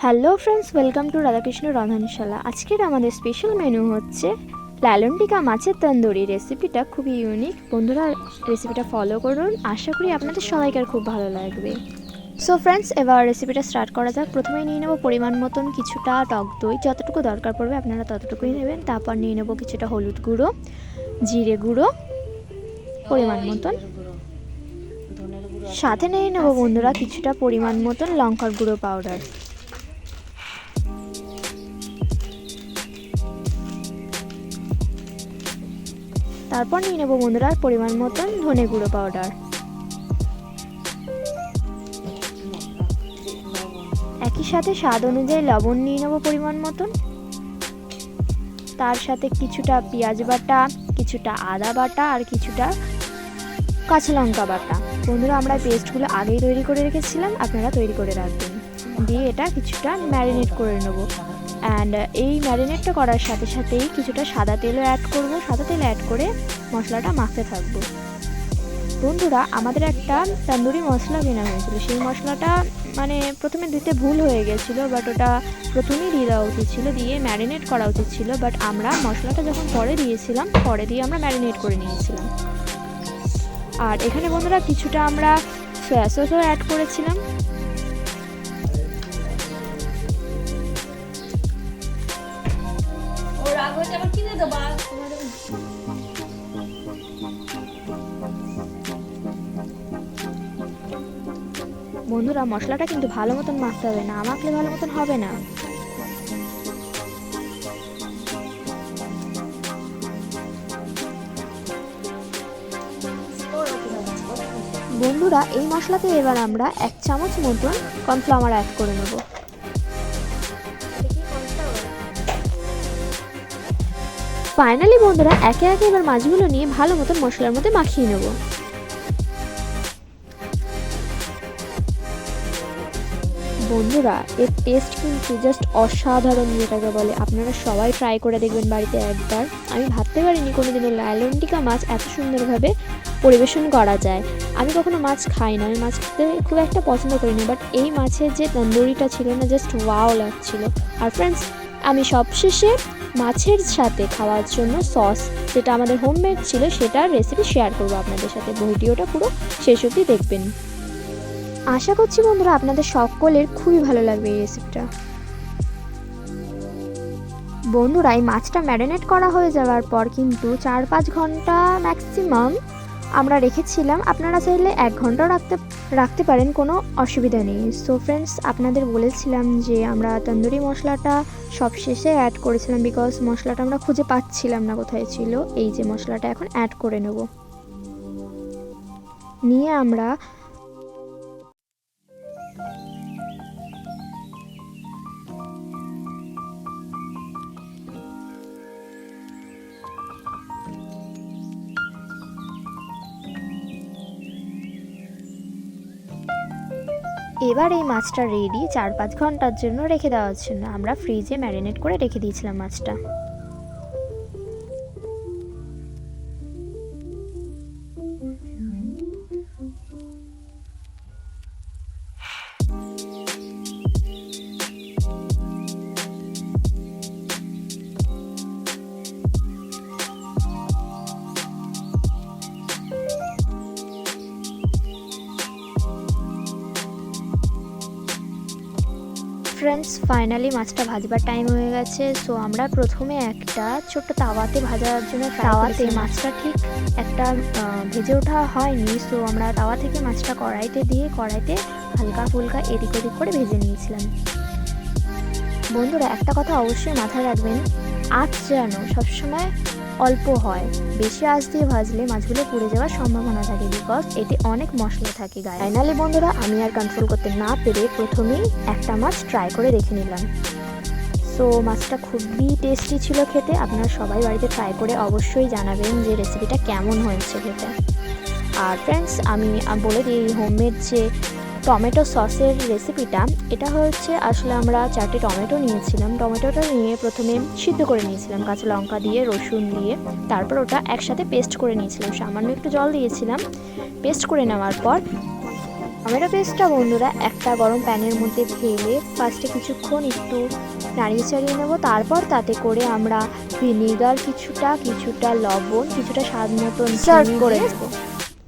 Hello friends, welcome to Radhakrishna রন্ধনশালা। আজকের আমাদের স্পেশাল মেনু হচ্ছে লালন টিকা মাছের তন্দুরি। রেসিপিটা খুবই ইউনিক। বন্ধুরা, রেসিপিটা ফলো করুন, আশা করি আপনাদের সবাইকার খুব ভালো লাগবে। সো ফ্রেন্ডস, এবার রেসিপিটা স্টার্ট করা যাক। প্রথমেই নিয়ে নেব পরিমাণ মতন কিছুটা টক দই, যতটুকু দরকার পড়বে আপনারা ততটুকুই নেবেন। তারপর নিয়ে নেব কিছুটা হলুদ গুঁড়ো, জিরে গুঁড়ো পরিমাণ মতন, সাথে নিয়ে নেব বন্ধুরা কিছুটা পরিমাণ মতন লঙ্কার গুঁড়ো পাউডার। তারপর নিয়ে নেব বন্ধুরা পরিমাণ মতন ধনে গুঁড়ো পাউডার। একই সাথে স্বাদ অনুযায়ী লবণ নিয়ে নেব পরিমাণ মতন। তার সাথে কিছুটা পেঁয়াজ বাটা, কিছুটা আদা বাটা আর কিছুটা কাঁচা লঙ্কা বাটা। বন্ধুরা, আমরা পেস্টগুলো আগেই তৈরি করে রেখেছিলাম, আপনারা তৈরি করে রাখবেন। দিয়ে এটা কিছুটা ম্যারিনেট করে নেব। অ্যান্ড এই ম্যারিনেটটা করার সাথে সাথেই কিছুটা সাদা তেলও অ্যাড করব। সাদা তেল অ্যাড করে মশলাটা মাখতে থাকবো। বন্ধুরা, আমাদের একটা তন্দুরি মশলা কেনা হয়েছিল, সেই মশলাটা প্রথমে দিতে ভুল হয়ে গেছিলো, বাট ওটা প্রথমেই দিয়ে দেওয়া উচিত ছিল, দিয়ে ম্যারিনেট করা উচিত ছিল। বাট আমরা মশলাটা যখন পরে দিয়েছিলাম, পরে দিয়ে আমরা ম্যারিনেট করে নিয়েছিলাম। আর এখানে বন্ধুরা কিছুটা আমরা সয়া সসও অ্যাড করেছিলাম। বন্ধুরা, মশলাটা কিন্তু ভালো মতন মাখতে হবে, না মাখলে ভালো মতন হবে না। বন্ধুরা, এই মশলাতে এবার আমরা 1 চামচ মতন কর্নফ্লাওয়ার অ্যাড করে নেব। ফাইনালি বন্ধুরা, একে একে এবার মাছগুলো নিয়ে ভালো মতন মশলার মধ্যে মাখিয়ে নেব। বন্ধুরা, এর টেস্ট কিন্তু জাস্ট অসাধারণ, যেটাকে বলে। আপনারা সবাই ট্রাই করে দেখবেন বাড়িতে একবার। আমি ভাবতে পারিনি কোনোদিনও লালন টিকা মাছ এত সুন্দরভাবে পরিবেশন করা যায়। আমি কখনো মাছ খাই না, আমি মাছ খেতে খুব একটা পছন্দ করি না, বাট এই মাছের যে তন্দুরিটা ছিল না, জাস্ট ওয়াও লাগছিল। আর ফ্রেন্ডস, আমি সবশেষে মাছের সাথে খাওয়ার জন্য সস, যেটা আমাদের হোমমেড ছিল, সেটার রেসিপি শেয়ার করবো আপনাদের সাথে। ভিডিওটা পুরো শেষ অবধি দেখবেন। আশা করছি বন্ধুরা আপনাদের সকলের খুবই ভালো লাগবে এই রেসিপিটা। বন্ধুরা, এই মাছটা ম্যারিনেট করা হয়ে যাওয়ার পর কিন্তু 4-5 ঘন্টা ম্যাক্সিমাম আমরা রেখেছিলাম। আপনারা চাইলে 1 ঘন্টাও রাখতে পারেন, কোনো অসুবিধা নেই। সো ফ্রেন্ডস, আপনাদের বলেছিলাম যে আমরা তন্দুরি মশলাটা সবশেষে অ্যাড করেছিলাম, বিকজ মশলাটা আমরা খুঁজে পাচ্ছিলাম না কোথায় ছিল। এই যে মশলাটা এখন অ্যাড করে নেব। নিয়ে আমরা এবার এই মাছটা রেডি 4-5 ঘন্টার জন্য রেখে দেওয়ার জন্য। আমরা ফ্রিজে ম্যারিনেট করে রেখে দিয়েছিলাম মাছটা। ফ্রেন্ডস, ফাইনালি মাছটা ভাজবার টাইম হয়ে গেছে। সো আমরা প্রথমে একটা ছোট্ট তাওয়াতে ভাজার জন্য, তাওয়াতে মাছটা ঠিক একটা ভেজে ওঠা হয়নি। সো আমরা তাওয়া থেকে মাছটা কড়াইতে দিয়ে, কড়াইতে হালকা ফুলকা এদিক ওদিক করে ভেজে নিয়েছিলাম। বন্ধুরা, একটা কথা অবশ্যই মাথায় রাখবেন, আঁচ যেন সবসময় অল্প হয়। বেশি আঁচ দিয়ে ভাজলে মাছগুলো পুড়ে যাওয়ার সম্ভাবনা থাকে, বিকজ এতে অনেক মশলা থাকে গায়ে। ফাইনালি বন্ধুরা, আমি আর কন্ট্রোল করতে না পেরে প্রথমেই একটা মাছ ট্রাই করে দেখে নিলাম। সো মাছটা খুবই টেস্টি ছিল খেতে। আপনারা সবাই বাড়িতে ট্রাই করে অবশ্যই জানাবেন যে রেসিপিটা কেমন হয়েছে খেতে। আর ফ্রেন্ডস, আমি বলে দিই, হোমমেড যে টমেটো সসের রেসিপিটা, এটা হচ্ছে আসলে আমরা 4টে টমেটো নিয়েছিলাম। টমেটোটা নিয়ে প্রথমে সিদ্ধ করে নিয়েছিলাম কাঁচা লঙ্কা দিয়ে, রসুন দিয়ে। তারপর ওটা একসাথে পেস্ট করে নিয়েছিলাম, সামান্য একটু জল দিয়েছিলাম। পেস্ট করে নেওয়ার পর টমেটো পেস্টটা বন্ধুরা একটা গরম প্যানের মধ্যে ঢেলে ফার্স্টে কিছুক্ষণ একটু নাড়িয়ে চাড়িয়ে নেবো। তারপর তাতে করে আমরা ভিনিগার কিছুটা লবণ কিছুটা স্বাদ মতন সার্ভ করে দেবো।